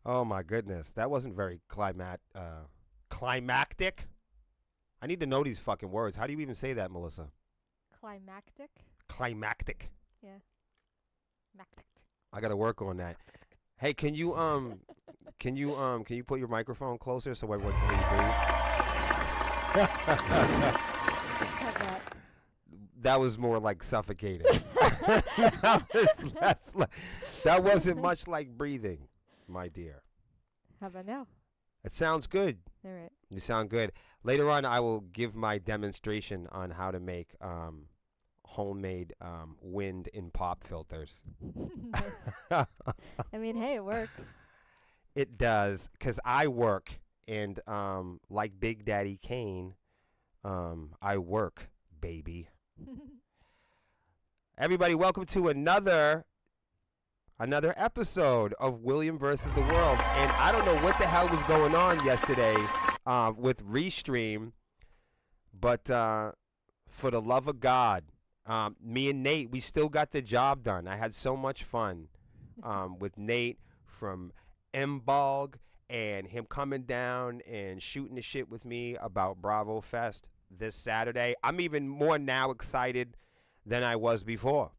Oh my goodness, that wasn't very climactic. I need to know these fucking words. How do you even say that, Melissa? Climactic? Climactic. Yeah. Mactic. I got to work on that. Hey, can you put your microphone closer so everyone can hear you breathe? Have that. That was more like suffocating. That wasn't much like breathing, my dear. How about now? It sounds good. All right. You sound good. Later on, I will give my demonstration on how to make homemade wind and pop filters. I mean, hey, it works. It does, because I work, and like Big Daddy Kane, I work, baby. Everybody, welcome to another episode of William versus the World. And I don't know what the hell was going on yesterday with Restream, but for the love of God, me and Nate, we still got the job done. I had so much fun with Nate from Mbalg and him coming down and shooting the shit with me about Bravo Fest this Saturday. I'm even more now excited than I was before.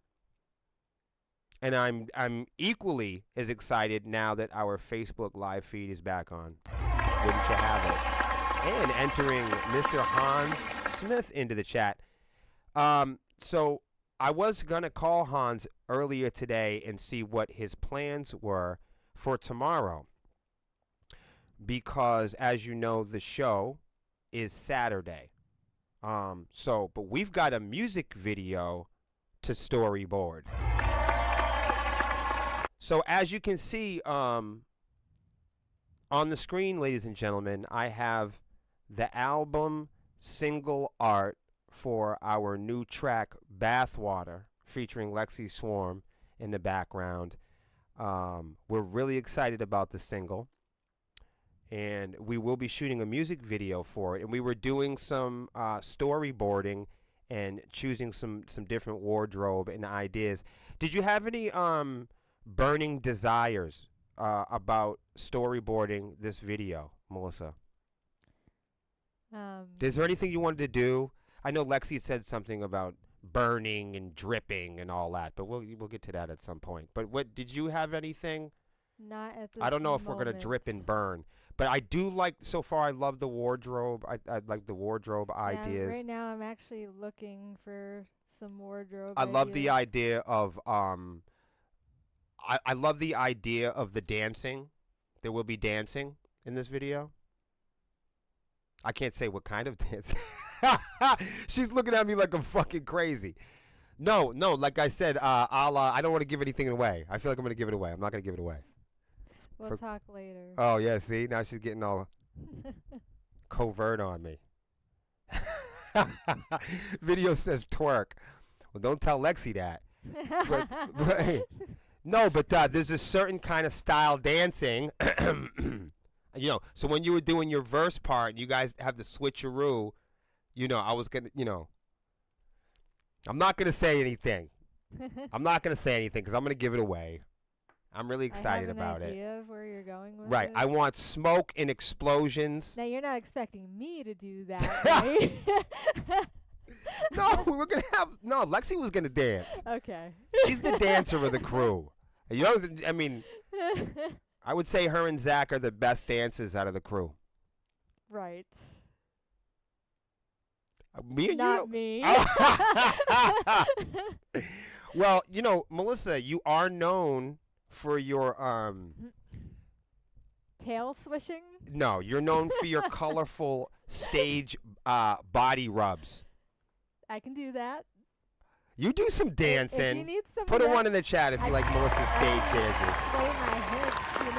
And I'm equally as excited now that our Facebook live feed is back on. Wouldn't you have it? And entering Mr. Hans Smith into the chat. So I was going to call Hans earlier today and see what his plans were for tomorrow. Because, as you know, the show is Saturday. But we've got a music video to storyboard. So as you can see on the screen, ladies and gentlemen, I have the album single art for our new track, Bathwater, featuring Lexi Swarm in the background. We're really excited about the single. And we will be shooting a music video for it. And we were doing some storyboarding and choosing some different wardrobe and ideas. Did you have any burning desires about storyboarding this video, Melissa? Is there anything you wanted to do? I know Lexi said something about burning and dripping and all that, but we'll get to that at some point. But what did you have anything? Not at this I don't know if we're moment. gonna drip and burn, but I do like. So far, I love the wardrobe. I like the wardrobe ideas. Right now, I'm actually looking for some wardrobe. I love the ideas. idea of I love the idea of the dancing. There will be dancing in this video. I can't say what kind of dance. She's looking at me like I'm fucking crazy. No, like I said, I don't want to give anything away. I feel like I'm going to give it away. I'm not going to give it away. We'll talk later. Oh, yeah, see? Now she's getting all covert on me. Video says twerk. Well, don't tell Lexi that. But no, but there's a certain kind of style dancing. So when you were doing your verse part, you guys have the switcheroo. I was going to, I'm not going to say anything. I'm not going to say anything because I'm going to give it away. I'm really excited about I have an it. idea of where you're going with Right. it. I want smoke and explosions. Now, you're not expecting me to do that, right? No, we were going to have... No, Lexi was going to dance. Okay. She's the dancer of the crew. I mean, I would say her and Zach are the best dancers out of the crew. Right. Me and Not you? me. Well, Melissa, you are known for your Tail swishing? No, you're known for your colorful stage body rubs. I can do that. You do some If dancing. you need some Put of a that, one in the chat if you like Melissa's stage dances. sway my hips,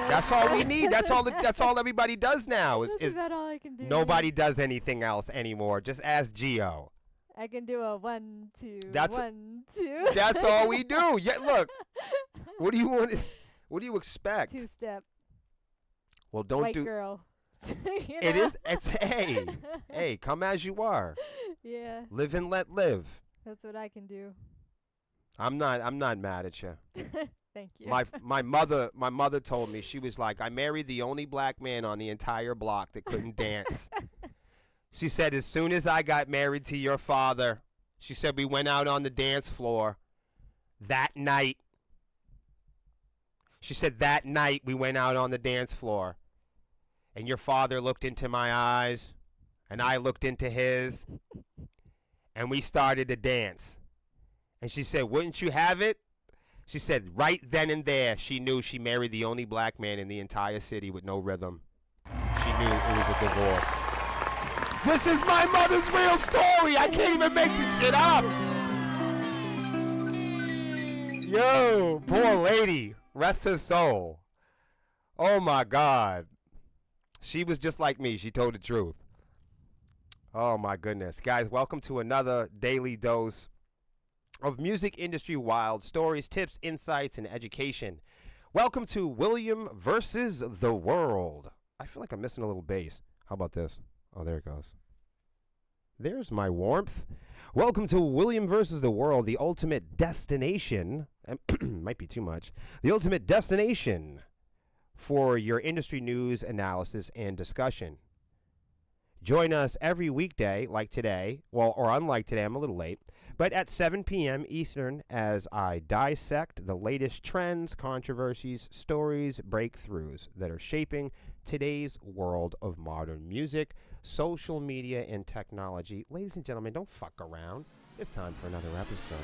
That's all we need. That's all everybody does now. That's about all I can do. Nobody does anything else anymore. Just ask Gio. I can do a 1, 2, That's- 1, 2. That's all we do. Yeah, look. What do you want? What do you expect? 2-step. Well, don't White do. girl. It is. It's hey, come as you are. Yeah, Live and let live. that's what I can do. I'm not mad at you. Thank you. My mother told me, she was like, I married the only black man on the entire block that couldn't dance. She said, as soon as I got married to your father, she said we went out on the dance floor that night. She said that night we went out on the dance floor, and your father looked into my eyes, and I looked into his, and we started to dance. And she said, wouldn't you have it? She said right then and there she knew she married the only black man in the entire city with no rhythm. She knew it was a divorce. This is my mother's real story. I can't even make this shit up. Yo, poor lady. Rest her soul. Oh my God. She was just like me. She told the truth. Oh my goodness. Guys, welcome to another daily dose of music industry wild stories, tips, insights, and education. Welcome to William versus the World. I feel like I'm missing a little bass. How about this? Oh, there it goes. There's my warmth. Welcome to William versus the World, the ultimate destination. Might be too much. The ultimate destination for your industry news, analysis, and discussion. Join us every weekday, like today, well, or unlike today, I'm a little late, but at 7 p.m. Eastern as I dissect the latest trends, controversies, stories, breakthroughs that are shaping today's world of modern music, social media, and technology. Ladies and gentlemen, don't fuck around. It's time for another episode.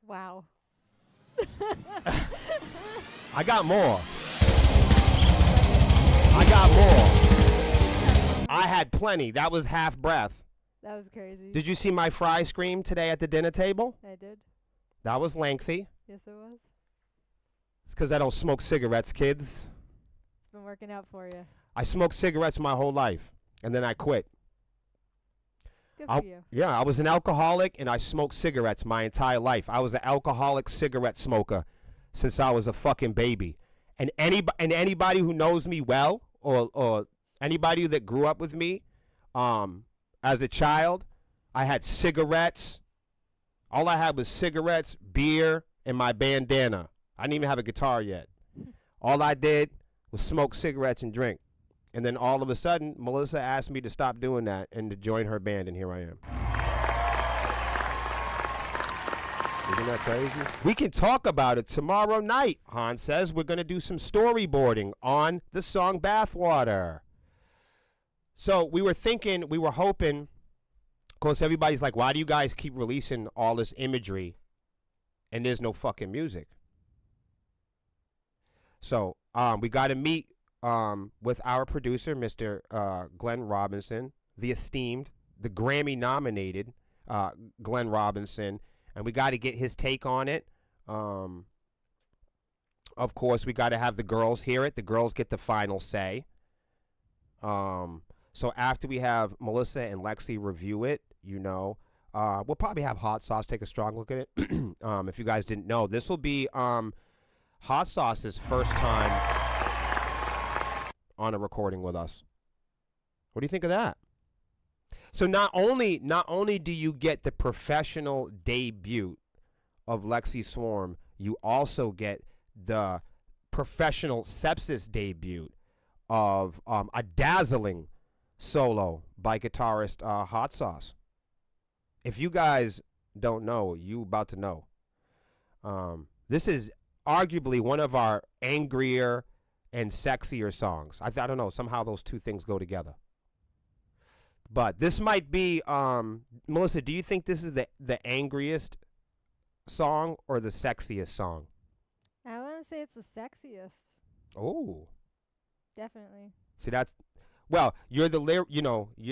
Wow. I got more. I had plenty. That was half breath. That was crazy. Did you see my fry scream today at the dinner table? I did. That was lengthy. Yes, it was. It's because I don't smoke cigarettes, kids. It's been working out for you. I smoked cigarettes my whole life, and then I quit. Good for you. Yeah, I was an alcoholic, and I smoked cigarettes my entire life. I was an alcoholic cigarette smoker since I was a fucking baby. And anybody who knows me well, or anybody that grew up with me, as a child, I had cigarettes. All I had was cigarettes, beer, and my bandana. I didn't even have a guitar yet. All I did was smoke cigarettes and drink. And then all of a sudden, Melissa asked me to stop doing that and to join her band, and here I am. Isn't that crazy? We can talk about it tomorrow night. Han says we're going to do some storyboarding on the song Bathwater. So we were hoping, of course, everybody's like, why do you guys keep releasing all this imagery and there's no fucking music? So we got to meet with our producer, Mr. Glenn Robinson, the esteemed, the Grammy-nominated Glenn Robinson, and we got to get his take on it. Of course, we got to have the girls hear it. The girls get the final say. So after we have Melissa and Lexi review it, we'll probably have Hot Sauce take a strong look at it. If you guys didn't know, this will be Hot Sauce's first time on a recording with us. What do you think of that? So not only do you get the professional debut of Lexi Swarm, you also get the professional sepsis debut of a dazzling solo by guitarist Hot Sauce. If you guys don't know, you about to know. This is arguably one of our angrier and sexier songs. I don't know. Somehow those two things go together. But this might be, Melissa, do you think this is the angriest song or the sexiest song? I want to say it's the sexiest. Oh. Definitely. See, you're the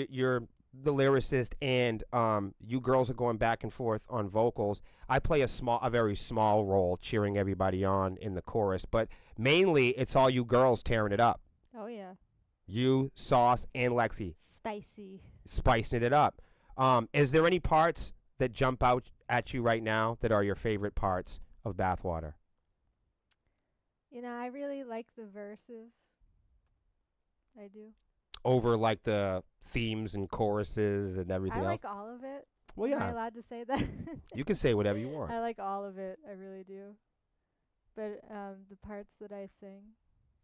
you're the lyricist, and you girls are going back and forth on vocals. I play a very small role cheering everybody on in the chorus, but mainly it's all you girls tearing it up. Oh yeah. You, Sauce, and Lexi Spicy. spicing it up. Is there any parts that jump out at you right now that are your favorite parts of Bathwater? You know, I really like the verses. I do. Over like the themes and choruses and everything I else? like all of it. Well, Am I yeah, allowed to say that? you can say whatever you want. I like all of it. I really do. But the parts that I sing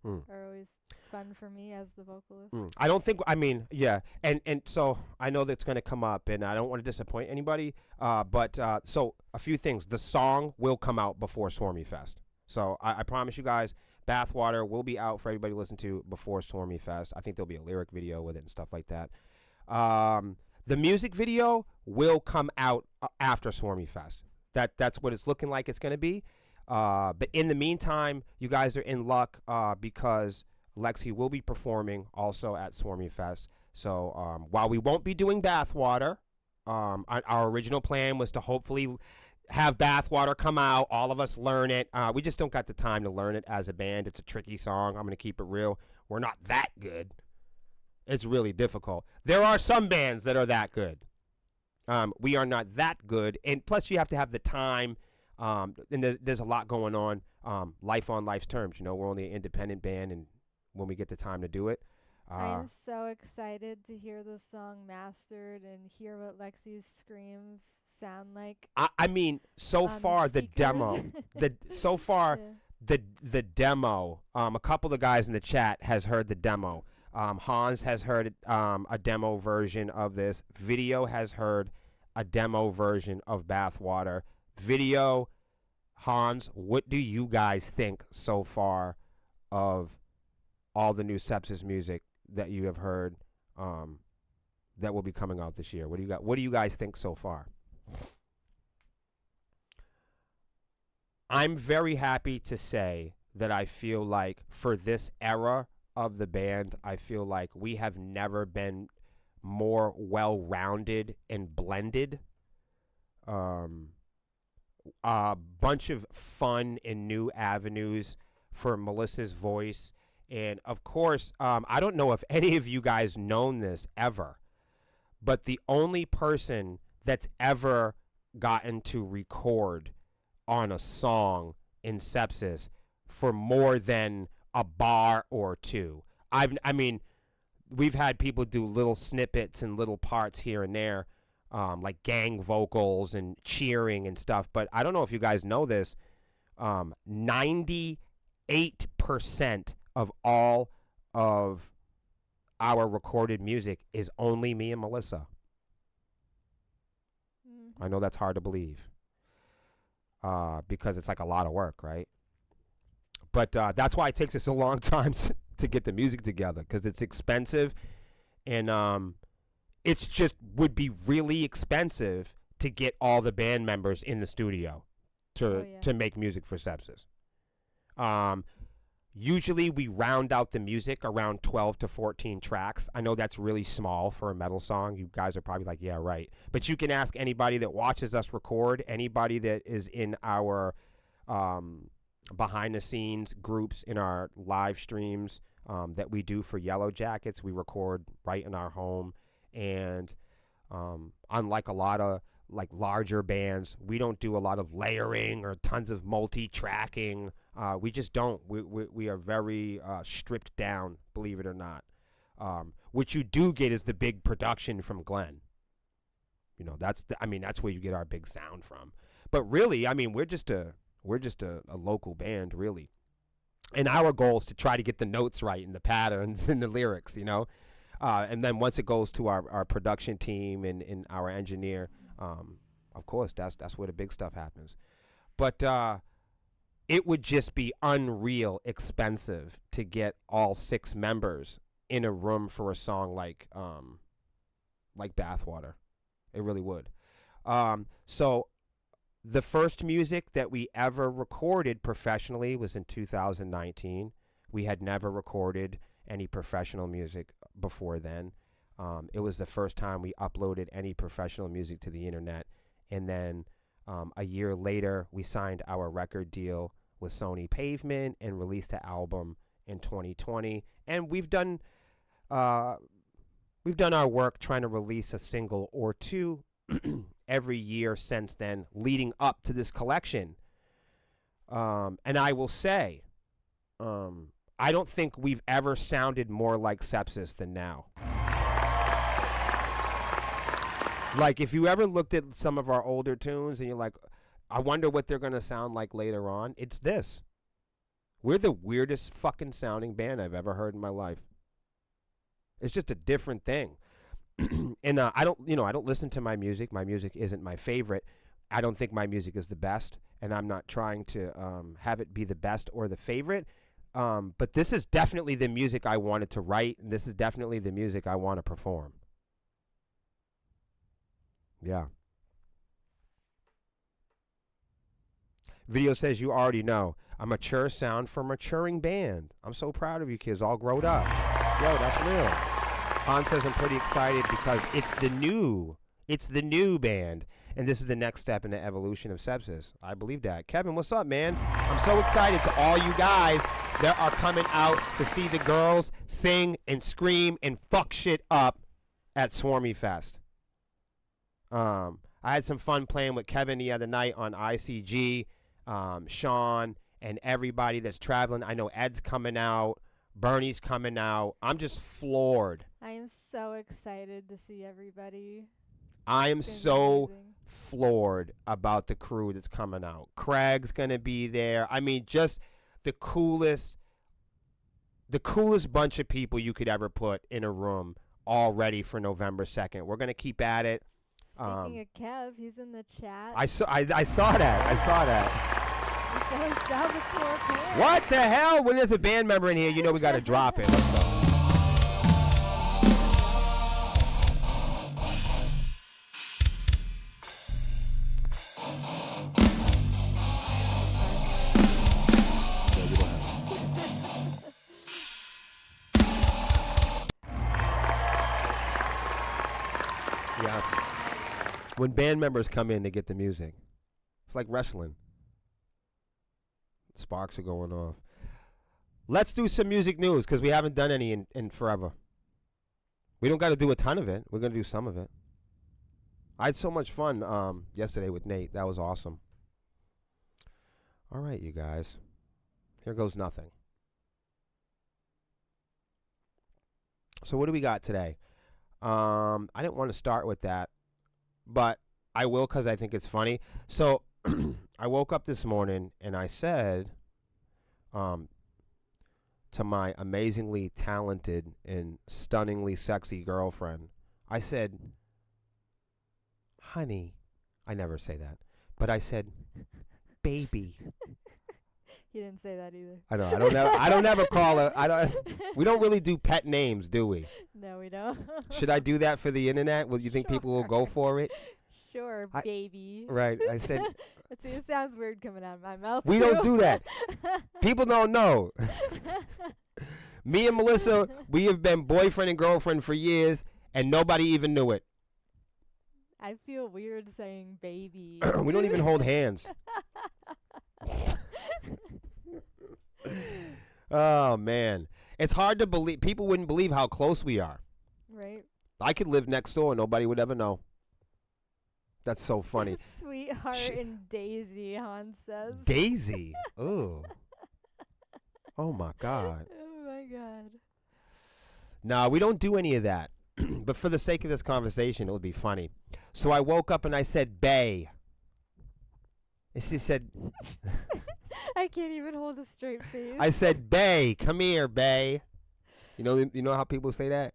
Mm. are always fun for me as the vocalist. I don't think. I mean, yeah, and so I know that's going to come up, and I don't want to disappoint anybody. But so a few things. The song will come out before Swarmy Fest. So I promise you guys, Bathwater will be out for everybody to listen to before Swarmy Fest. I think there'll be a lyric video with it and stuff like that. The music video will come out after Swarmy Fest. That's what it's looking like it's going to be. But in the meantime, you guys are in luck because Lexi will be performing also at Swarmy Fest. So while we won't be doing Bathwater, our original plan was to hopefully have Bathwater come out, all of us learn it. We just don't got the time to learn it as a band. It's a tricky song. I'm going to keep it real. We're not that good. It's really difficult. There are some bands that are that good. We are not that good. And plus, you have to have the time. And there's a lot going on. Life on life's terms. You know, we're only an independent band, and when we get the time to do it. I'm so excited to hear the song mastered and hear what Lexi's screams sound like. I mean, so far the demo, Yeah. the demo. A couple of guys in the chat has heard the demo. Hans has heard a demo version of this. Video has heard a demo version of Bathwater. Video, Hans, what do you guys think so far of all the new Sepsis music that you have heard that will be coming out this year? What do you guys think so far? I'm very happy to say that I feel like for this era of the band, I feel like we have never been more well-rounded and blended. A bunch of fun and new avenues for Melissa's voice. And of course, I don't know if any of you guys known this ever, but the only person that's ever gotten to record on a song in Sepsis for more than a bar or two. I mean, we've had people do little snippets and little parts here and there, like gang vocals and cheering and stuff. But I don't know if you guys know this. 98% of all of our recorded music is only me and Melissa. I know that's hard to believe because it's like a lot of work, right? But that's why it takes us a long time to get the music together, because it's expensive, and it's just would be really expensive to get all the band members in the studio to make music for Sepsis. Usually we round out the music around 12 to 14 tracks. I know that's really small for a metal song. You guys are probably like, yeah, right. But you can ask anybody that watches us record, anybody that is in our behind the scenes groups, in our live streams that we do for Yellow Jackets. We record right in our home. And unlike a lot of like larger bands, we don't do a lot of layering or tons of multi-tracking. We just don't. We are very stripped down, believe it or not. What you do get is the big production from Glenn. You know, that's where you get our big sound from. But really, I mean, we're just a local band, really. And our goal is to try to get the notes right and the patterns and the lyrics, you know. And then once it goes to our production team and our engineer, of course, that's where the big stuff happens. But it would just be unreal expensive to get all 6 members in a room for a song like Bathwater. It really would. So the first music that we ever recorded professionally was in 2019. We had never recorded any professional music before then. It was the first time we uploaded any professional music to the internet. And then a year later, we signed our record deal with Sony Pavement and released the album in 2020, and we've done our work trying to release a single or two every year since then, leading up to this collection. And I will say, I don't think we've ever sounded more like Sepsis than now. Like, if you ever looked at some of our older tunes and you're like, I wonder what they're going to sound like later on, it's this. We're the weirdest fucking sounding band I've ever heard in my life. It's just a different thing. And I don't listen to my music. My music isn't my favorite. I don't think my music is the best, and I'm not trying to have it be the best or the favorite. But this is definitely the music I wanted to write, and this is definitely the music I want to perform. Yeah. Video says you already know. A mature sound for a maturing band. I'm so proud of you kids, all grown up. Yo, that's real. Han says I'm pretty excited because it's the new band, and this is the next step in the evolution of Sepsis. I believe that. Kevin, what's up, man? I'm so excited to all you guys that are coming out to see the girls sing and scream and fuck shit up at Swarmy Fest. I had some fun playing with Kevin the other night on ICG, Sean, and everybody that's traveling. I know Ed's coming out. Bernie's coming out. I'm just floored. I am so excited to see everybody. I am so floored about the crew that's coming out. Craig's going to be there. I mean, just the coolest bunch of people you could ever put in a room, all ready for November 2nd. We're going to keep at it. Speaking of Kev, he's in the chat. I saw that. Salvatore. What the hell? When there's a band member in here, you know we got to drop it. Let's go. Yeah. When band members come in, they get the music. It's like wrestling. Sparks are going off. Let's do some music news because we haven't done any in forever. We don't got to do a ton of it. We're going to do some of it. I had so much fun yesterday with Nate. That was awesome. All right, you guys. Here goes nothing. So what do we got today? I didn't want to start with that, but I will because I think it's funny. So I woke up this morning and I said to my amazingly talented and stunningly sexy girlfriend, I said, honey, I never say that, but I said, baby. You didn't say that either. I know. I don't ever call her. We don't really do pet names, do we? No, we don't. Should I do that for the internet? Will you think people will go for it? Sure, baby. Right. I said. It sounds weird coming out of my mouth. We don't do that. People don't know. Me and Melissa, we have been boyfriend and girlfriend for years, and nobody even knew it. I feel weird saying baby. We don't even hold hands. Oh, man. It's hard to believe. People wouldn't believe how close we are. Right. I could live next door and nobody would ever know. That's so funny. Sweetheart and Daisy, Hans says. Daisy? Ooh. Oh, my God. Oh, my God. No, we don't do any of that. But for the sake of this conversation, it would be funny. So I woke up and I said, bae. And she said... I can't even hold a straight face. I said, bae, come here, bae. You know how people say that?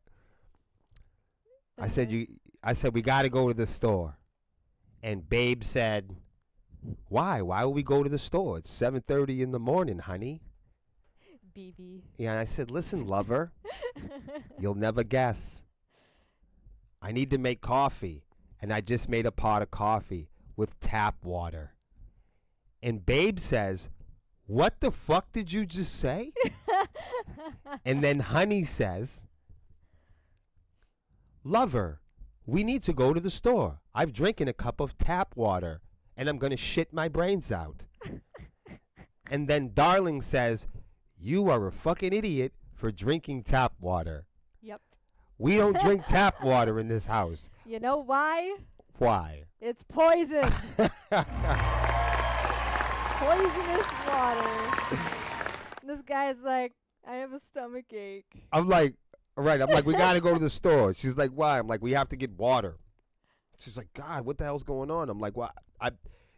Okay. I said, we got to go to the store. And Babe said, why? Why would we go to the store? It's 7:30 in the morning, honey. BB. Yeah, and I said, listen, lover, you'll never guess. I need to make coffee, and I just made a pot of coffee with tap water. And Babe says, what the fuck did you just say? And then Honey says, lover, we need to go to the store. I've drinking a cup of tap water, and I'm going to shit my brains out. And then Darling says, you are a fucking idiot for drinking tap water. Yep. We don't drink tap water in this house. You know why? Why? It's poison. Poisonous water. This guy's like, I have a stomach ache. I'm like, all right. I'm like, we got to go to the store. She's like, why? I'm like, we have to get water. She's like, God, what the hell's going on? I'm like, well,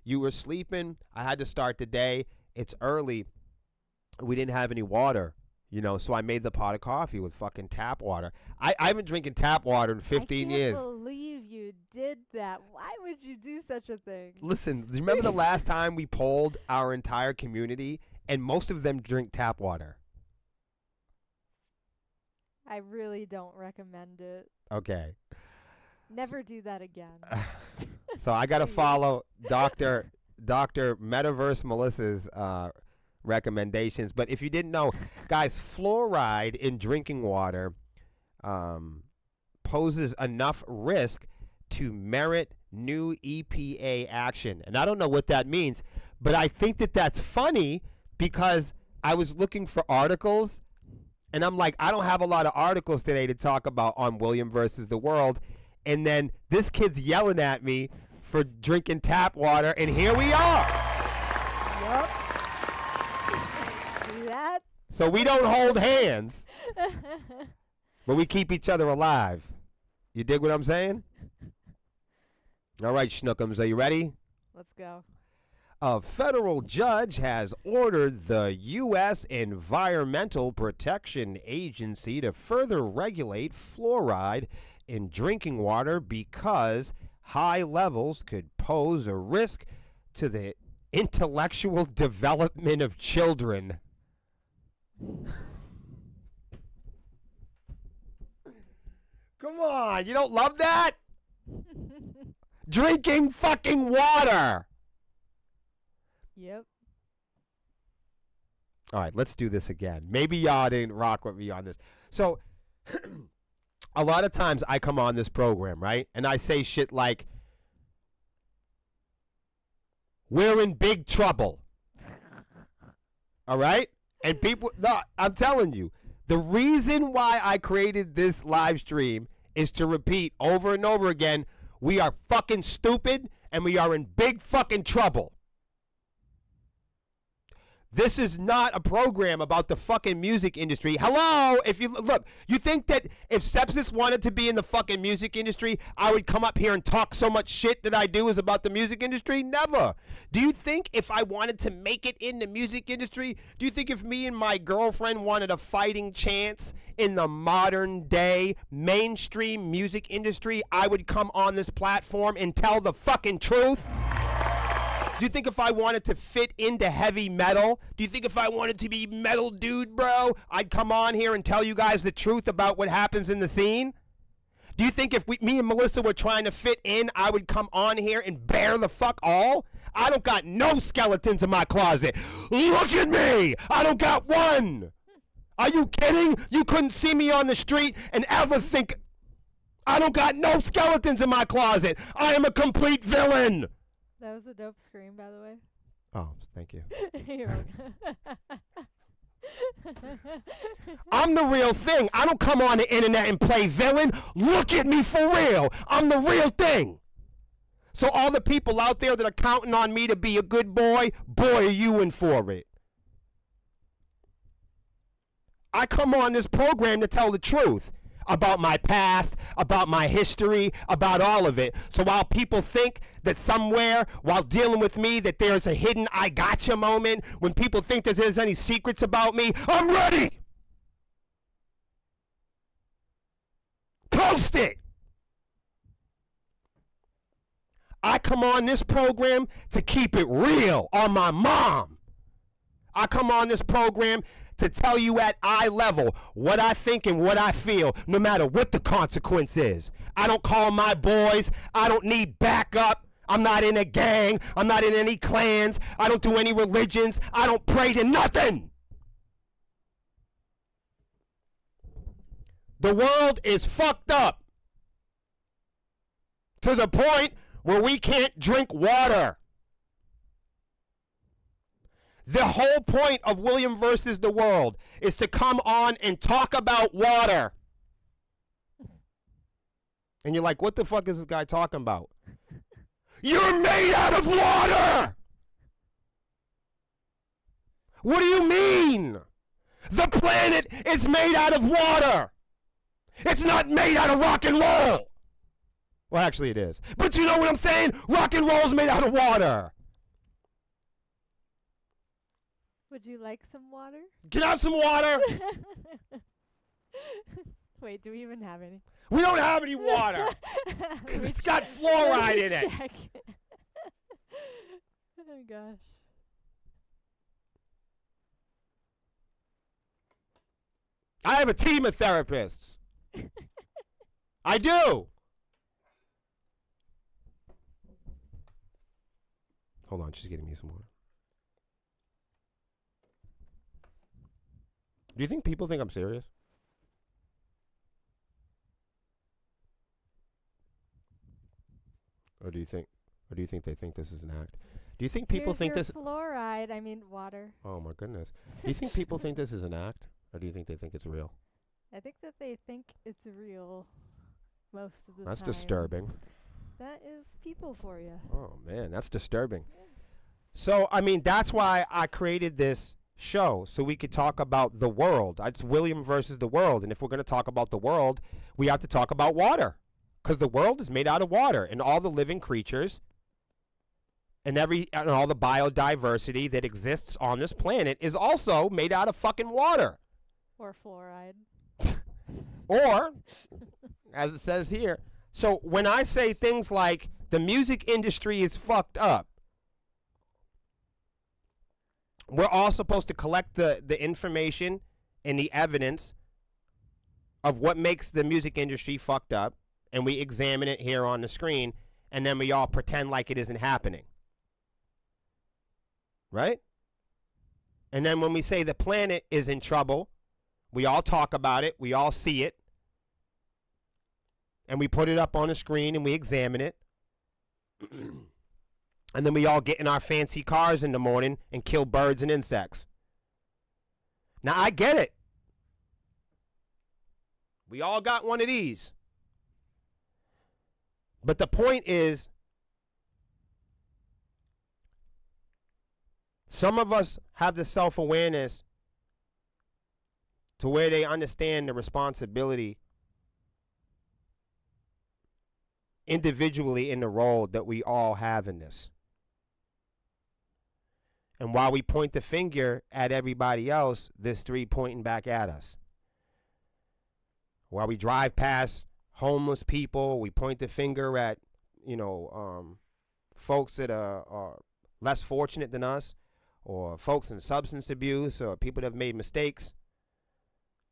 you were sleeping. I had to start the day. It's early. We didn't have any water, so I made the pot of coffee with fucking tap water. I've been drinking tap water in 15 years. I can't believe you did that. Why would you do such a thing? Listen, do you remember the last time we polled our entire community and most of them drink tap water? I really don't recommend it. Okay. Never do that again. So I got to follow Dr. Metaverse Melissa's recommendations. But if you didn't know, guys, fluoride in drinking water poses enough risk to merit new EPA action. And I don't know what that means, but I think that that's funny because I was looking for articles and I'm like, I don't have a lot of articles today to talk about on William versus the World. And then this kid's yelling at me for drinking tap water, and here we are. Yup. See that? So we don't hold hands, but we keep each other alive. You dig what I'm saying? All right, Schnookums, are you ready? Let's go. A federal judge has ordered the U.S. Environmental Protection Agency to further regulate fluoride in drinking water because high levels could pose a risk to the intellectual development of children. Come on, you don't love that? Drinking fucking water. Yep. All right, let's do this again. Maybe y'all didn't rock with me on this. So, a lot of times I come on this program, right? And I say shit like, we're in big trouble. All right? And people, no, I'm telling you, the reason why I created this live stream is to repeat over and over again, we are fucking stupid and we are in big fucking trouble. This is not a program about the fucking music industry. Hello, if you look, you think that if Sepsis wanted to be in the fucking music industry, I would come up here and talk so much shit that I do is about the music industry? Never. Do you think if I wanted to make it in the music industry, do you think if me and my girlfriend wanted a fighting chance in the modern day mainstream music industry, I would come on this platform and tell the fucking truth? Do you think if I wanted to fit into heavy metal, do you think if I wanted to be metal dude, bro, I'd come on here and tell you guys the truth about what happens in the scene? Do you think if me and Melissa were trying to fit in, I would come on here and bear the fuck all? I don't got no skeletons in my closet. Look at me! I don't got one! Are you kidding? You couldn't see me on the street and ever think... I don't got no skeletons in my closet. I am a complete villain! That was a dope scream, by the way. Oh, thank you. You're I'm the real thing. I don't come on the internet and play villain. Look at me for real. I'm the real thing. So all the people out there that are counting on me to be a good boy, boy, are you in for it. I come on this program to tell the truth about my past, about my history, about all of it. So while people think that somewhere, while dealing with me, that there's a hidden I gotcha moment, when people think that there's any secrets about me, I'm ready! Post it! I come on this program to keep it real on my mom. I come on this program to tell you at eye level what I think and what I feel, no matter what the consequence is. I don't call my boys. I don't need backup. I'm not in a gang. I'm not in any clans. I don't do any religions. I don't pray to nothing. The world is fucked up to the point where we can't drink water. The whole point of William versus the World is to come on and talk about water. And you're like, what the fuck is this guy talking about? You're made out of water! What do you mean? The planet is made out of water. It's not made out of rock and roll. Well, actually it is. But you know what I'm saying? Rock and roll is made out of water. Would you like some water? Can I have some water? Wait, do we even have any? We don't have any water. Because it's got fluoride in it. Check. Oh, gosh. I have a team of therapists. I do. Hold on, she's getting me some water. Do you think people think I'm serious? Or do you think they think this is an act? Do you think people Here's think your this? fluoride. I mean, water. Oh my goodness. Do you think people think this is an act, or do you think they think it's real? I think that they think it's real most of the That's time. disturbing. That is people for you. Oh man, that's disturbing. So I mean, that's why I created this show, so we could talk about the world. It's William versus the world, and if we're going to talk about the world, we have to talk about water, because the world is made out of water, and all the living creatures and all the biodiversity that exists on this planet is also made out of fucking water. Or fluoride. Or, as it says here, so when I say things like the music industry is fucked up, we're all supposed to collect the information and the evidence of what makes the music industry fucked up, and we examine it here on the screen, and then we all pretend like it isn't happening. Right? And then when we say the planet is in trouble, we all talk about it, we all see it, and we put it up on the screen and we examine it. And then we all get in our fancy cars in the morning and kill birds and insects. Now, I get it. We all got one of these. But the point is, some of us have the self-awareness to where they understand the responsibility individually in the role that we all have in this. And while we point the finger at everybody else, there's three pointing back at us. While we drive past homeless people, we point the finger at, folks that are less fortunate than us, or folks in substance abuse, or people that have made mistakes.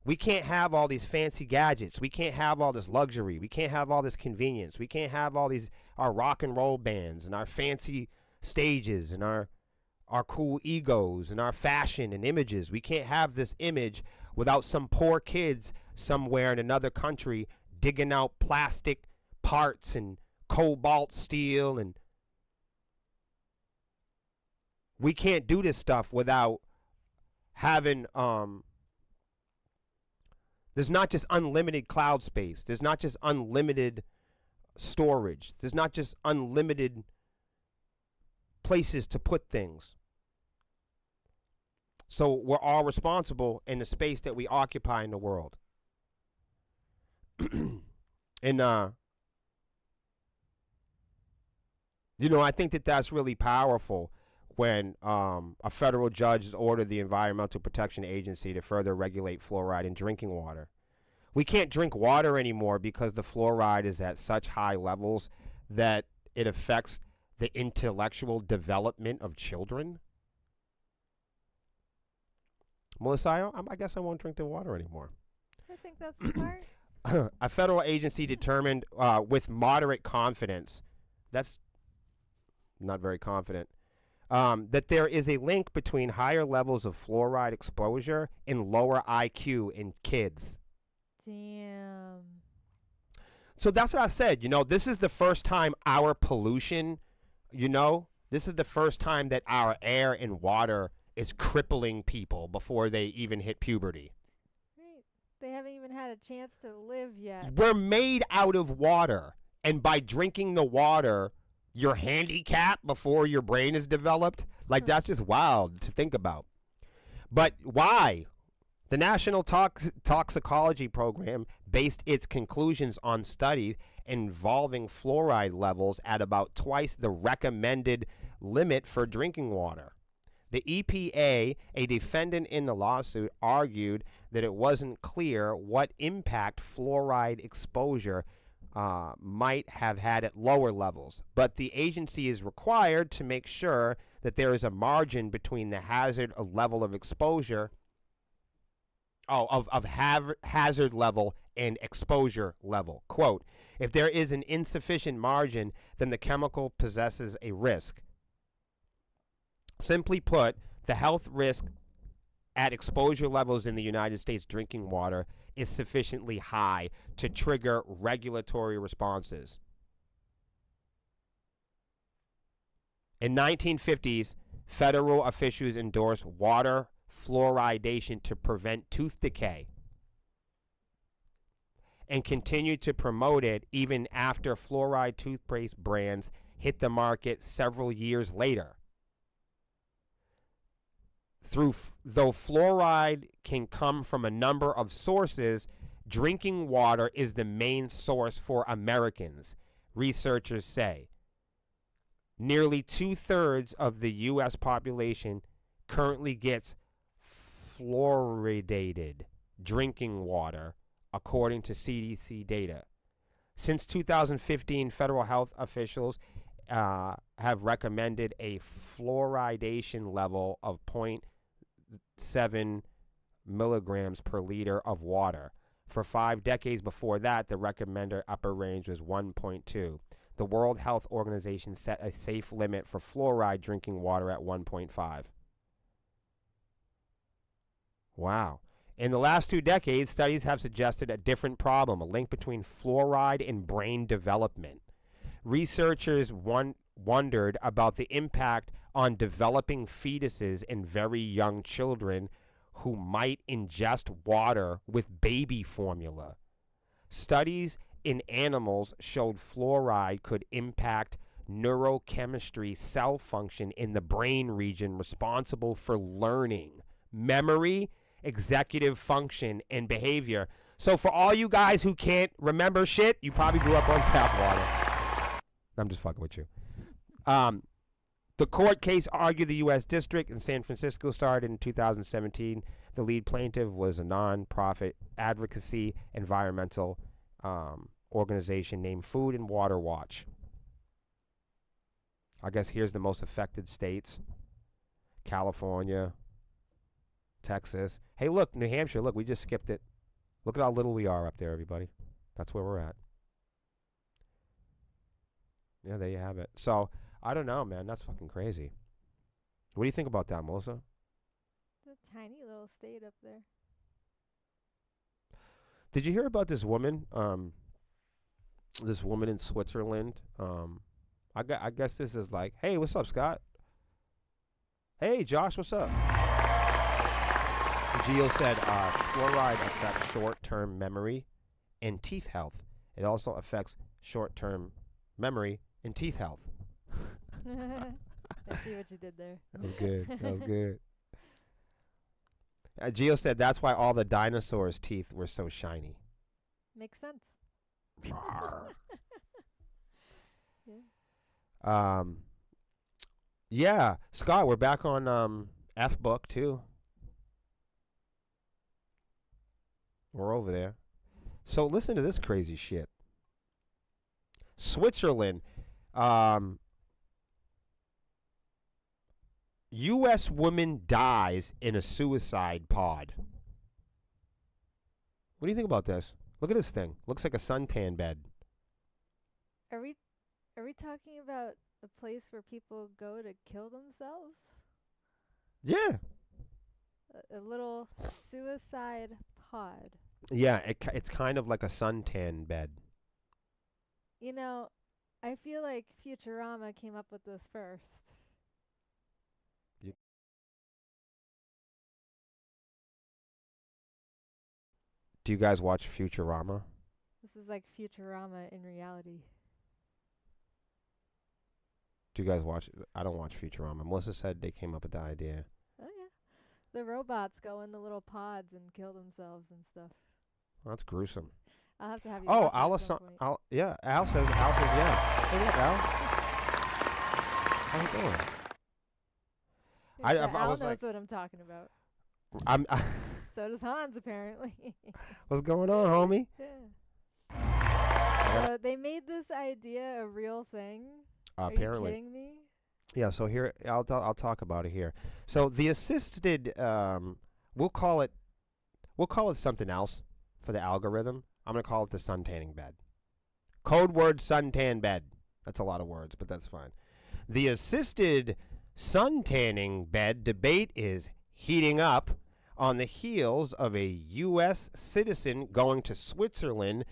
We can't have all these fancy gadgets. We can't have all this luxury. We can't have all this convenience. We can't have all our rock and roll bands and our fancy stages and our cool egos and our fashion and images. We can't have this image without some poor kids somewhere in another country digging out plastic parts and cobalt steel, and we can't do this stuff without having there's not just unlimited cloud space. There's not just unlimited storage. There's not just unlimited places to put things. So we're all responsible in the space that we occupy in the world. And I think that that's really powerful when a federal judge has ordered the Environmental Protection Agency to further regulate fluoride in drinking water. We can't drink water anymore because the fluoride is at such high levels that it affects the intellectual development of children. Melissa, I guess I won't drink the water anymore. I think that's smart. A federal agency determined with moderate confidence, that's not very confident, that there is a link between higher levels of fluoride exposure and lower IQ in kids. Damn. So that's what I said. This is the first time our pollution, this is the first time that our air and water is crippling people before they even hit puberty. Right. They haven't even had a chance to live yet. We're made out of water. And by drinking the water, you're handicapped before your brain is developed. Like, that's just wild to think about. But why? The National Toxicology Program based its conclusions on studies involving fluoride levels at about twice the recommended limit for drinking water. The EPA, a defendant in the lawsuit, argued that it wasn't clear what impact fluoride exposure might have had at lower levels, but the agency is required to make sure that there is a margin between the hazard level of exposure, hazard level and exposure level. Quote, if there is an insufficient margin, then the chemical possesses a risk. Simply put, the health risk at exposure levels in the United States drinking water is sufficiently high to trigger regulatory responses. In 1950s, federal officials endorsed water fluoridation to prevent tooth decay and continued to promote it even after fluoride toothpaste brands hit the market several years later. Though fluoride can come from a number of sources, drinking water is the main source for Americans, researchers say. Nearly 2/3 of the U.S. population currently gets fluoridated drinking water, according to CDC data. Since 2015, federal health officials have recommended a fluoridation level of 0.7 milligrams per liter of water. For 5 decades before that, the recommended upper range was 1.2. The World Health Organization set a safe limit for fluoride drinking water at 1.5. Wow. In the last 2 decades, studies have suggested a different problem, a link between fluoride and brain development. Researchers wondered about the impact on developing fetuses in very young children who might ingest water with baby formula. Studies in animals showed fluoride could impact neurochemistry cell function in the brain region responsible for learning, memory, executive function, and behavior. So for all you guys who can't remember shit, you probably grew up on tap water. I'm just fucking with you. The court case argued the U.S. District in San Francisco started in 2017. The lead plaintiff was a non-profit advocacy environmental organization named Food and Water Watch. I guess here's the most affected states: California, Texas. Hey, look, New Hampshire. Look, we just skipped it. Look at how little we are up there, everybody. That's where we're at. Yeah, there you have it. So, I don't know, man. That's fucking crazy. What do you think about that, Melissa? It's a tiny little state up there. Did you hear about this woman? This woman in Switzerland. I guess this is like, hey, what's up, Scott? Hey, Josh, what's up? Gio said fluoride affects short-term memory and teeth health. It also affects short-term memory and teeth health. I see what you did there. That was good. That was good. Gio said that's why all the dinosaurs' teeth were so shiny. Makes sense. Yeah. Yeah, Scott, we're back on F book too. We're over there. So listen to this crazy shit. Switzerland, U.S. woman dies in a suicide pod. What do you think about this? Look at this thing. Looks like a suntan bed. Are we talking about a place where people go to kill themselves? Yeah. A little suicide pod. Yeah, it's kind of like a suntan bed. You know, I feel like Futurama came up with this first. Do you guys watch Futurama? This is like Futurama in reality. Do you guys watch? I don't watch Futurama. Melissa said they came up with the idea. Oh yeah. The robots go in the little pods and kill themselves and stuff. Well, that's gruesome. I'll have to have you. Oh, watch it at Alice. some point. Al says yeah. Hey, look, Al. How you doing? I Yeah, was Al knows like- what I'm talking about. I'm. So does Hans, apparently. What's going on, homie? Yeah. So they made this idea a real thing. Are Apparently. you kidding me? Yeah. So here, I'll talk about it here. So the assisted, we'll call it something else for the algorithm. I'm gonna call it the sun tanning bed. Code word suntan bed. That's a lot of words, but that's fine. The assisted sun tanning bed debate is heating up on the heels of a U.S. citizen going to Switzerland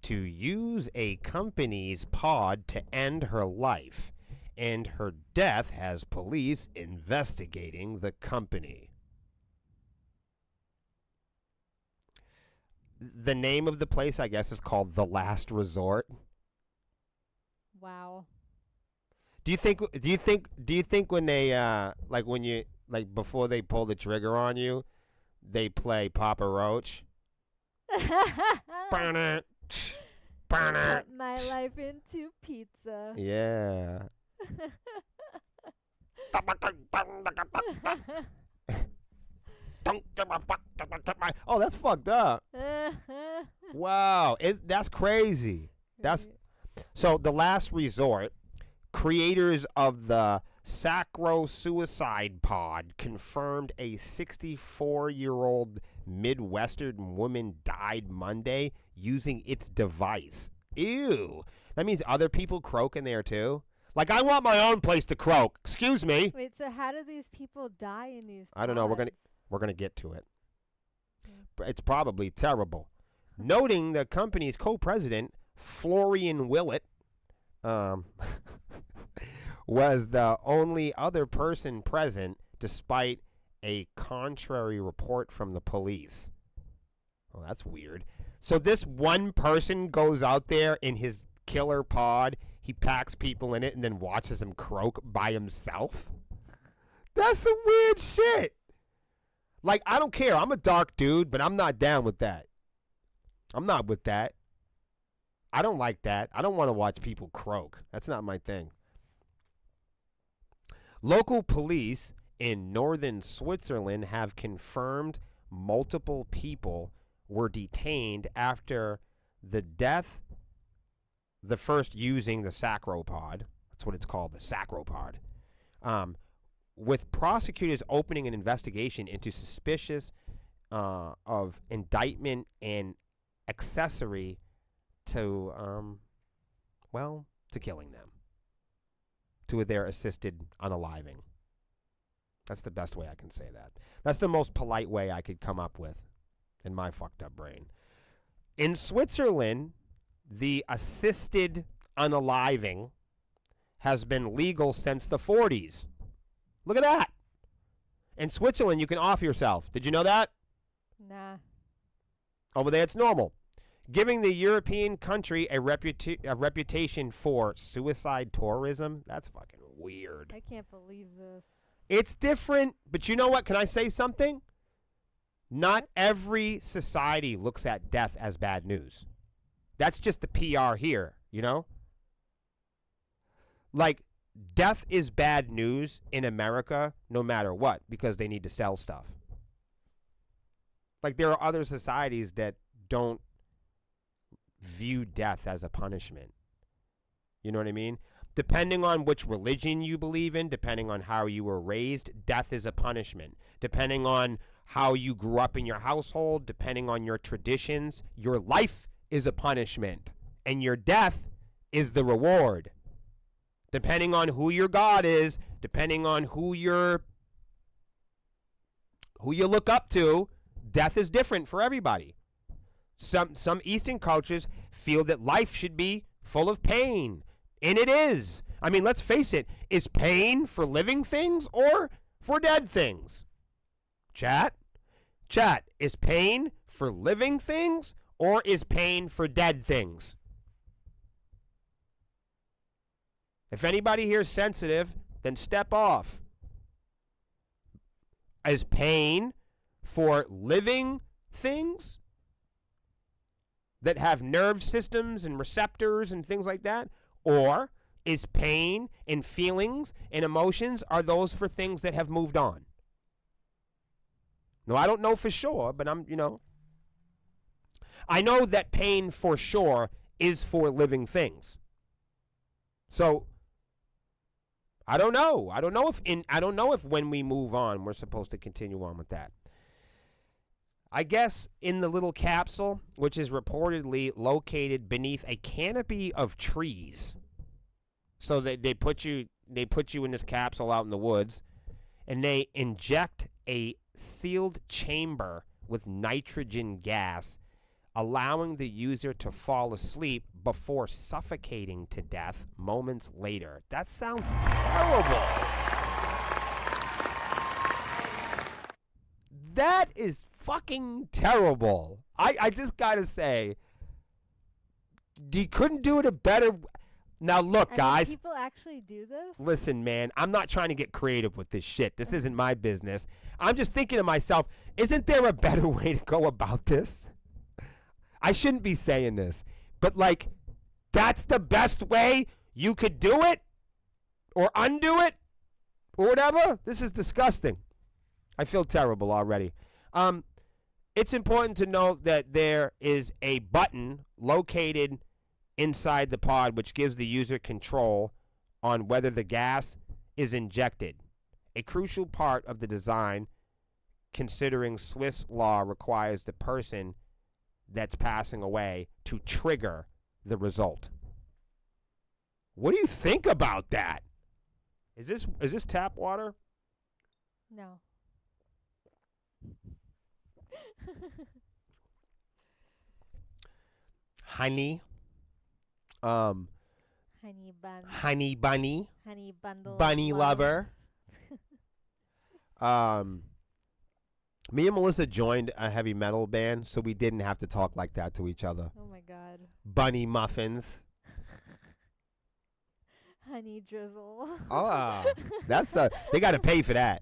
to use a company's pod to end her life, and her death has police investigating the company. The name of the place, I guess, is called The Last Resort. Wow. Do you think when they before they pull the trigger on you, they play Papa Roach? Burn it. Burn it. Cut my life into pizza. Yeah. Don't give a fuck. Oh, that's fucked up. Wow, that's crazy. That's so The Last Resort, creators of the Sacro Suicide Pod, confirmed a 64-year-old Midwestern woman died Monday using its device. Ew. That means other people croak in there too? Like, I want my own place to croak. Excuse me. Wait, so how do these people die in these I don't know. We're pods? gonna get to it. Yeah. It's probably terrible. Noting the company's co-president, Florian Willett, was the only other person present, despite a contrary report from the police. Well, that's weird. So this one person goes out there in his killer pod, he packs people in it, and then watches them croak by himself? That's some weird shit. Like, I don't care. I'm a dark dude, but I'm not down with that. I'm not with that. I don't like that. I don't want to watch people croak. That's not my thing. Local police in northern Switzerland have confirmed multiple people were detained after the death, the first using the sacropod. That's what it's called, the sacropod. With prosecutors opening an investigation into suspicious of indictment and accessory to, to killing them, to their assisted unaliving. That's the best way I can say that. That's the most polite way I could come up with in my fucked up brain. In Switzerland, the assisted unaliving has been legal since the 40s. Look at that. In Switzerland, you can off yourself. Did you know that? Nah. Over there, it's normal. Giving the European country a reputation for suicide tourism. That's fucking weird. I can't believe this. It's different, but you know what? Can I say something? Not every society looks at death as bad news. That's just the PR here, you know? Like, death is bad news in America no matter what, because they need to sell stuff. Like, there are other societies that don't view death as a punishment. You know what I mean? Depending on which religion you believe in, depending on how you were raised, death is a punishment. Depending on how you grew up in your household, depending on your traditions, your life is a punishment, and your death is the reward. Depending on who your God is, depending on who you look up to, death is different for everybody. Some Eastern cultures feel that life should be full of pain, and it is. I mean, let's face it, is pain for living things or for dead things? Chat, is pain for living things or is pain for dead things? If anybody here is sensitive, then step off. Is pain for living things that have nerve systems and receptors and things like that? Or is pain and feelings and emotions, are those for things that have moved on? No, I don't know for sure, but I know that pain for sure is for living things. So I don't know. I don't know if when we move on, we're supposed to continue on with that. I guess in the little capsule, which is reportedly located beneath a canopy of trees. So they put you in this capsule out in the woods, and they inject a sealed chamber with nitrogen gas, allowing the user to fall asleep before suffocating to death moments later. That sounds terrible. That is fucking terrible. I just gotta say, you couldn't do it a better. Now look, guys. People actually do this? Listen, man, I'm not trying to get creative with this shit. This isn't my business. I'm just thinking to myself, isn't there a better way to go about this? I shouldn't be saying this, but like, that's the best way you could do it or undo it or whatever? This is disgusting. I feel terrible already. It's important to note that there is a button located inside the pod which gives the user control on whether the gas is injected. A crucial part of the design, considering Swiss law requires the person that's passing away to trigger the result. What do you think about that? Is this tap water? No. Honey. Honey bun. Honey bunny. Honey bundle. Bunny lover. Me and Melissa joined a heavy metal band, so we didn't have to talk like that to each other. Oh my god. Bunny muffins. Honey drizzle. Oh, they got to pay for that.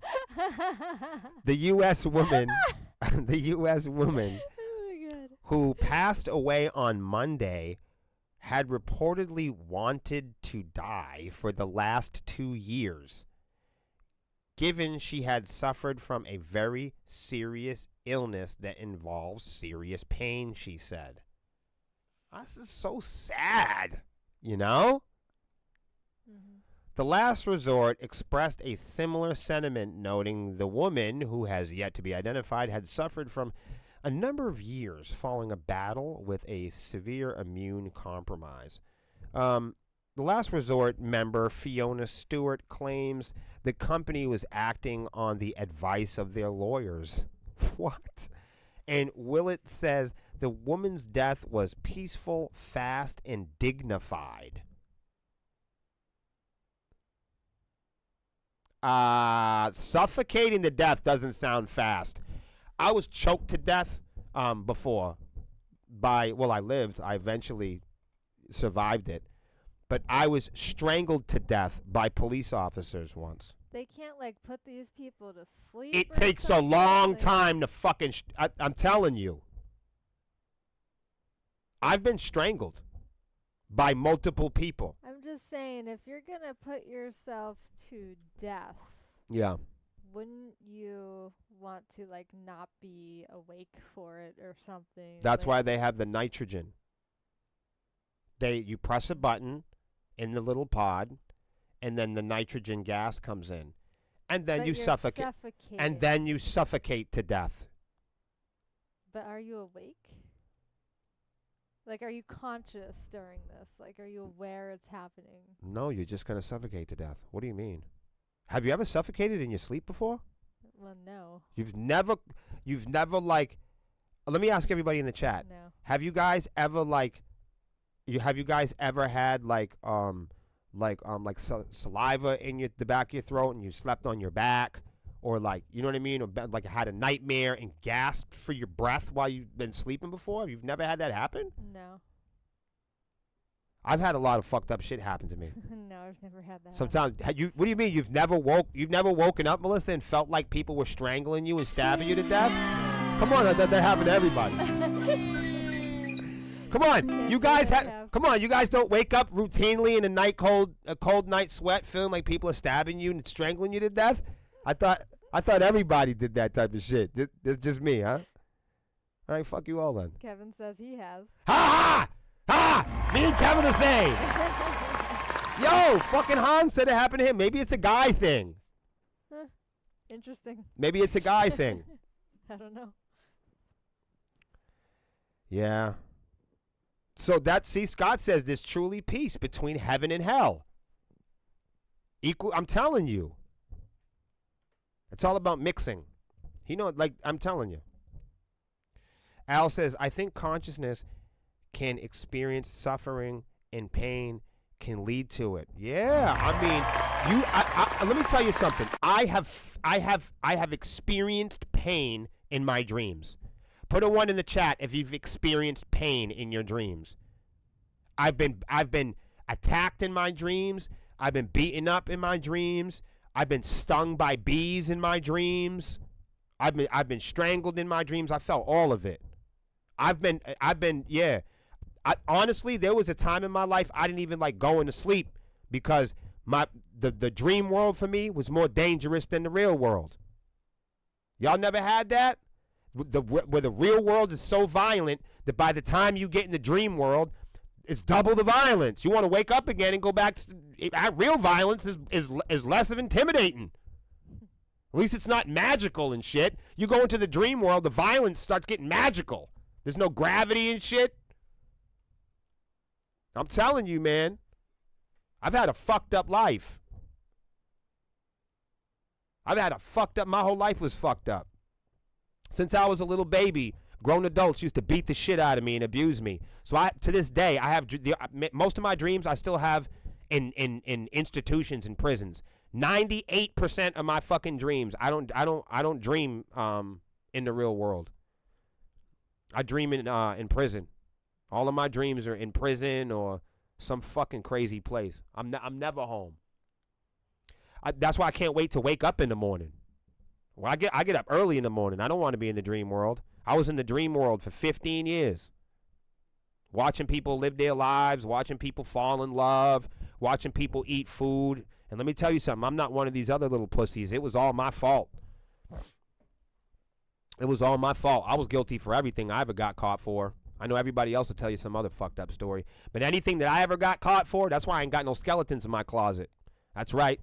The U.S. woman, the U.S. woman Oh my god. who passed away on Monday had reportedly wanted to die for the last 2 years, given she had suffered from a very serious illness that involves serious pain, she said. This is so sad, you know? Mm-hmm. The Last Resort expressed a similar sentiment, noting the woman, who has yet to be identified, had suffered from a number of years following a battle with a severe immune compromise. The Last Resort member Fiona Stewart claims the company was acting on the advice of their lawyers. What? And Willett says the woman's death was peaceful, fast, and dignified. Suffocating to death doesn't sound fast. I was choked to death before I lived. I eventually survived it. But I was strangled to death by police officers once. They can't put these people to sleep. It or takes a something? long time to fucking... I'm telling you. I've been strangled by multiple people. I'm just saying, if you're going to put yourself to death... Yeah. Wouldn't you want to not be awake for it or something? That's why they have the nitrogen. You press a button in the little pod, and then the nitrogen gas comes in, and then you suffocate. And then you suffocate to death. But are you awake? Are you conscious during this? Are you aware it's happening? No, you're just gonna suffocate to death. What do you mean? Have you ever suffocated in your sleep before? Well, no. You've never let me ask everybody in the chat. No. Have you guys ever had saliva in the back of your throat and you slept on your back, or like, you know what I mean, or like had a nightmare and gasped for your breath while you've been sleeping before? You've never had that happen? No. I've had a lot of fucked up shit happen to me. No, I've never had that. Sometimes, what do you mean you've never woken up, Melissa, and felt like people were strangling you and stabbing you to death? Come on, that happened to everybody. Come on, Yes, you guys I have. come on, you guys don't wake up routinely in a cold night sweat, feeling like people are stabbing you and strangling you to death? I thought everybody did that type of shit. It's just me, huh? All right, fuck you all then. Kevin says he has. Ha ha! Ha! Me and Kevin the same. Yo, fucking Hans said it happened to him. Maybe it's a guy thing. Interesting. Maybe it's a guy thing. I don't know. Yeah. So Scott says there's truly peace between heaven and hell. I'm telling you. It's all about mixing. I'm telling you. Al says, I think consciousness can experience suffering and pain can lead to it. Yeah, I mean, let me tell you something. I have experienced pain in my dreams. Put a 1 in the chat if you've experienced pain in your dreams. I've been attacked in my dreams. I've been beaten up in my dreams. I've been stung by bees in my dreams. I've been strangled in my dreams. I felt all of it. Yeah. Honestly, there was a time in my life I didn't even like going to sleep because the dream world for me was more dangerous than the real world. Y'all never had that? Where the real world is so violent that by the time you get in the dream world, it's double the violence. You want to wake up again and go back to real violence is less of intimidating. At least it's not magical and shit. You go into the dream world, the violence starts getting magical. There's no gravity and shit. I'm telling you, man. I've had a fucked up life. My whole life was fucked up. Since I was a little baby, grown adults used to beat the shit out of me and abuse me. So to this day, I have most of my dreams I still have in institutions and prisons. 98% of my fucking dreams, I don't dream in the real world. I dream in prison. All of my dreams are in prison or some fucking crazy place. I'm never home. That's why I can't wait to wake up in the morning. Well, I get up early in the morning. I don't want to be in the dream world. I was in the dream world for 15 years. Watching people live their lives, watching people fall in love, watching people eat food. And let me tell you something. I'm not one of these other little pussies. It was all my fault. It was all my fault. I was guilty for everything I ever got caught for. I know everybody else will tell you some other fucked up story. But anything that I ever got caught for, that's why I ain't got no skeletons in my closet. That's right.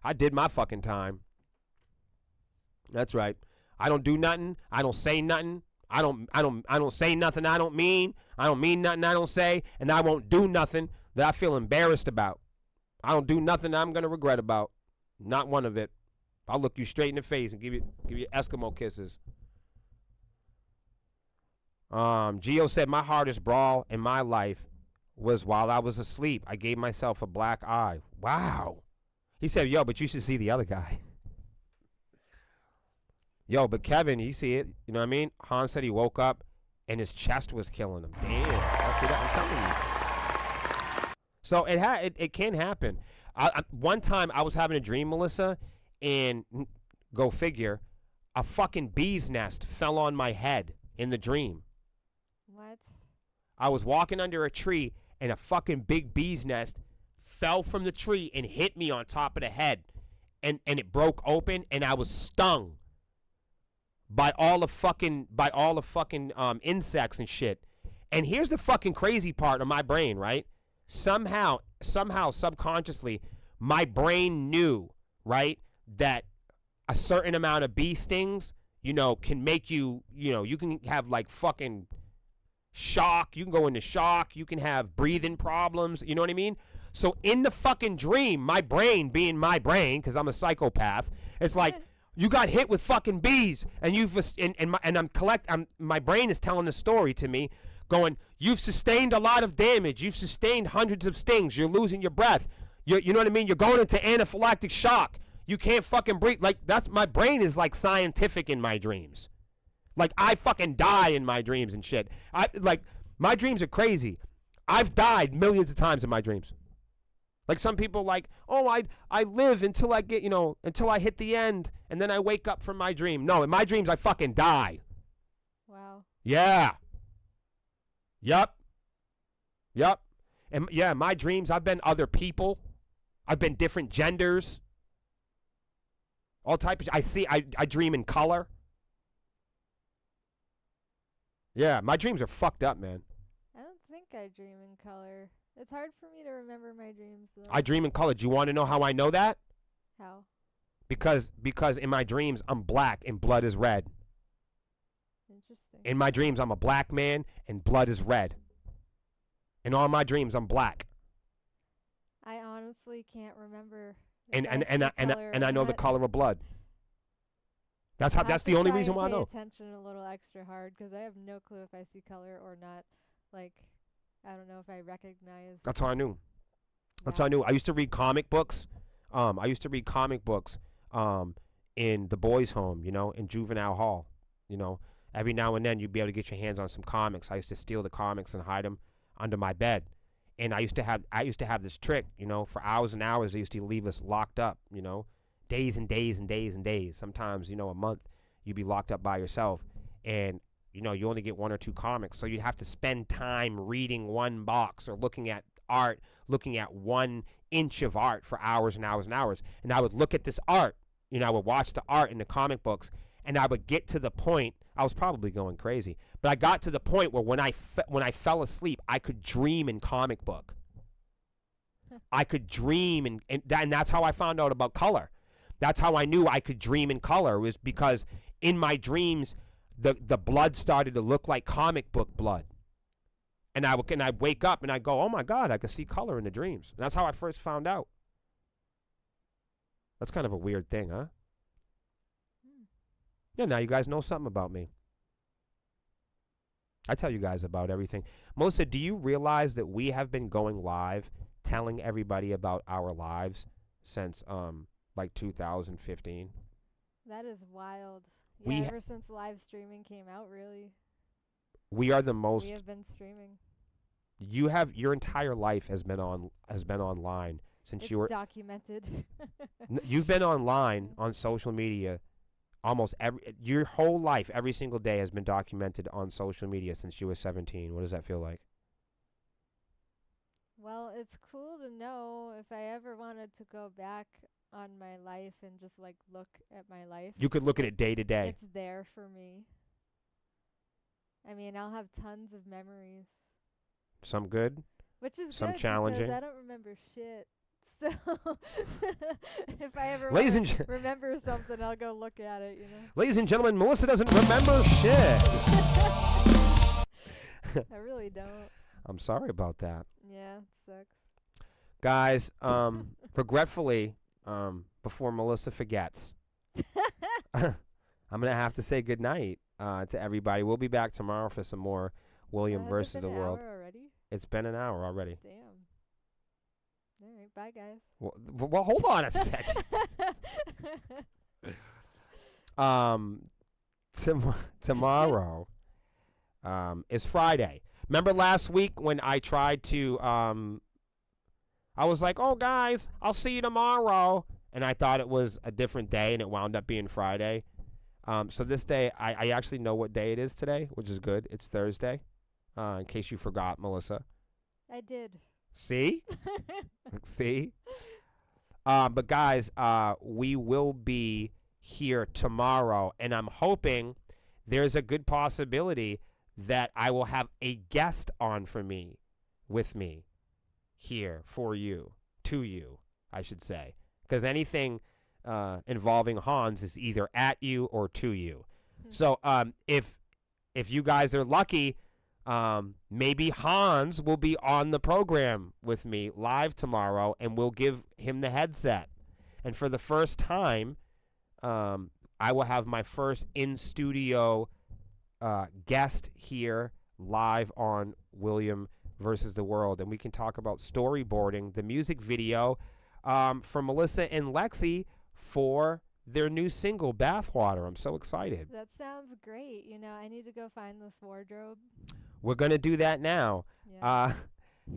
I did my fucking time. That's right. I don't do nothing. I don't say nothing. I don't say nothing I don't mean. I don't mean nothing I don't say. And I won't do nothing that I feel embarrassed about. I don't do nothing I'm going to regret about. Not one of it. I'll look you straight in the face and give you Eskimo kisses. Gio said, my hardest brawl in my life was while I was asleep. I gave myself a black eye. Wow. He said, yo, but you should see the other guy. Yo, but Kevin, you see it. You know what I mean? Han said he woke up and his chest was killing him. Damn. I see that. I'm telling you. So it can happen. One time I was having a dream, Melissa, and go figure, a fucking bee's nest fell on my head in the dream. What? I was walking under a tree and a fucking big bee's nest fell from the tree and hit me on top of the head. And it broke open and I was stung by all the fucking insects and shit. And here's the fucking crazy part of my brain, right? Somehow subconsciously, my brain knew, right, that a certain amount of bee stings, can make you, you can have like fucking shock. You can go into shock. You can have breathing problems. You know what I mean? So in the fucking dream, my brain being my brain, because I'm a psychopath, it's like, you got hit with fucking bees, and my brain is telling the story to me, going, you've sustained a lot of damage, you've sustained hundreds of stings, you're losing your breath, you know what I mean? You're going into anaphylactic shock. You can't fucking breathe. Like, that's, my brain is like scientific in my dreams. Like, I fucking die in my dreams and shit. My dreams are crazy. I've died millions of times in my dreams. Like, some people like, oh, I live until I get, until I hit the end, and then I wake up from my dream. No, in my dreams, I fucking die. Wow. Yeah. Yep. And yeah, my dreams, I've been other people. I've been different genders. All type of, I dream in color. Yeah, my dreams are fucked up, man. I don't think I dream in color. It's hard for me to remember my dreams, though. I dream in color. Do you want to know how I know that? How? Because in my dreams, I'm black and blood is red. Interesting. In my dreams, I'm a black man and blood is red. In all my dreams, I'm black. I honestly can't remember. And I know the color of blood. That's the only reason why I know. Pay attention a little extra hard because I have no clue if I see color or not. Like, I don't know if I recognize. That's how I knew. That's how I knew. I used to read comic books. In the boys' home, in juvenile hall. Every now and then you'd be able to get your hands on some comics. I used to steal the comics and hide them under my bed. And I used to have this trick, for hours and hours. They used to leave us locked up, days and days and days and days. Sometimes, a month, you'd be locked up by yourself. And, you only get one or two comics. So you'd have to spend time reading one box or looking at art, looking at 1 inch of art for hours and hours and hours. And I would look at this art, I would watch the art in the comic books. And I would get to the point, I was probably going crazy, but I got to the point where when I fell asleep, I could dream in comic book. I could dream, and that's how I found out about color. That's how I knew I could dream in color, was because in my dreams, the blood started to look like comic book blood. And I'd wake up and I'd go, oh my God, I could see color in the dreams. And that's how I first found out. That's kind of a weird thing, huh? Yeah, now you guys know something about me. I tell you guys about everything. Melissa, do you realize that we have been going live telling everybody about our lives since 2015? That is wild. We Yeah, ever since live streaming came out, really. We are the most. We have been streaming. Your entire life has been online since It's you were documented. You've been online on social media almost your whole life. Every single day has been documented on social media since you were 17. What does that feel like? Well, it's cool to know if I ever wanted to go back on my life and just look at my life. You could look at it day to day. It's there for me. I mean, I'll have tons of memories. Some good, which is some good challenging. Because I don't remember shit. So if I ever remember something, I'll go look at it, Ladies and gentlemen, Melissa doesn't remember shit. I really don't. I'm sorry about that. Yeah, it sucks. Guys, regretfully, before Melissa forgets, I'm going to have to say goodnight to everybody. We'll be back tomorrow for some more William versus the World. Already? It's been an hour already. Damn. All right, bye, guys. Well, hold on a second. Tomorrow is Friday. Remember last week when I tried to, I was like, oh, guys, I'll see you tomorrow. And I thought it was a different day, and it wound up being Friday. So this day, I actually know what day it is today, which is good. It's Thursday, in case you forgot, Melissa. I did. See? See? But guys, we will be here tomorrow, and I'm hoping there's a good possibility that I will have a guest on with me here for you, to you, I should say. Because anything involving Hans is either at you or to you. So if you guys are lucky, maybe Hans will be on the program with me live tomorrow, and we'll give him the headset. And for the first time, I will have my first in-studio guest here live on William versus the World. And we can talk about storyboarding the music video for Melissa and Lexi for their new single, Bathwater. I'm so excited. That sounds great. You know, I need to go find this wardrobe. We're going to do that now. Yeah.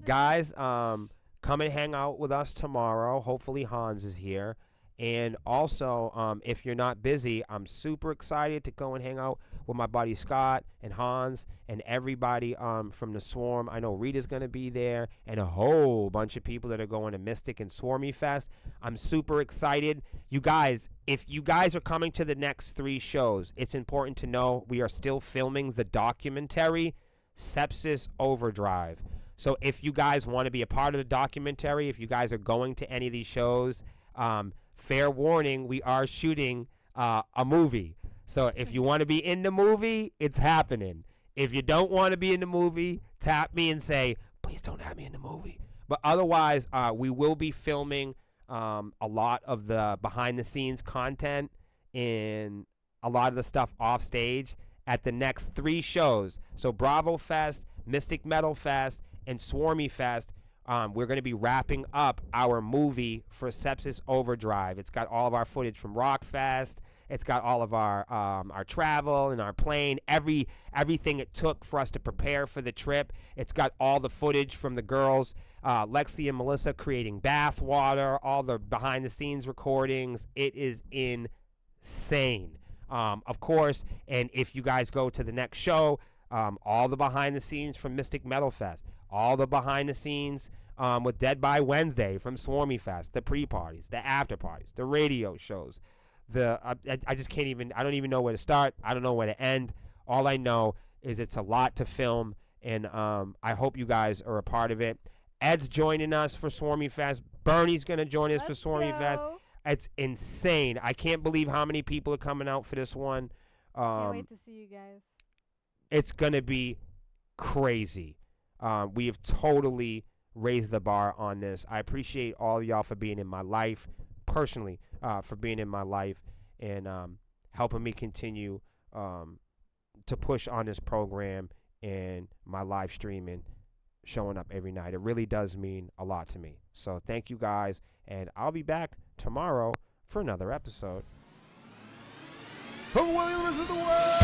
Guys, come and hang out with us tomorrow. Hopefully Hans is here. And also, if you're not busy, I'm super excited to go and hang out with my buddy Scott and Hans and everybody from the Swarm. I know Rita's going to be there and a whole bunch of people that are going to Mystic and Swarmy Fest. I'm super excited. You guys, if you guys are coming to the next 3 shows, it's important to know we are still filming the documentary Sepsis Overdrive. So if you guys want to be a part of the documentary, if you guys are going to any of these shows, fair warning, we are shooting a movie. So if you want to be in the movie, it's happening. If you don't want to be in the movie, tap me and say, please don't have me in the movie. But otherwise, we will be filming a lot of the behind-the-scenes content and a lot of the stuff off stage at the next 3 shows. So Bravo Fest, Mystic Metal Fest, and Swarmy Fest. We're going to be wrapping up our movie for Sepsis Overdrive. It's got all of our footage from Rockfest. It's got all of our travel and our plane, everything it took for us to prepare for the trip. It's got all the footage from the girls, Lexi and Melissa creating Bathwater, all the behind-the-scenes recordings. It is insane. Of course, and if you guys go to the next show, all the behind-the-scenes from Mystic Metal Fest, all the behind-the-scenes with Dead by Wednesday from Swarmy Fest, the pre-parties, the after-parties, the radio shows. I just can't even, I don't even know where to start. I don't know where to end. All I know is it's a lot to film, and I hope you guys are a part of it. Ed's joining us for Swarmy Fest. Bernie's going to join us for Swarmy Fest. It's insane. I can't believe how many people are coming out for this one. Can't wait to see you guys. It's going to be crazy. We have totally raised the bar on this. I appreciate all of y'all for being in my life, personally, for being in my life and helping me continue to push on this program and my live streaming, showing up every night. It really does mean a lot to me. So thank you guys, and I'll be back tomorrow for another episode of William vs. the World.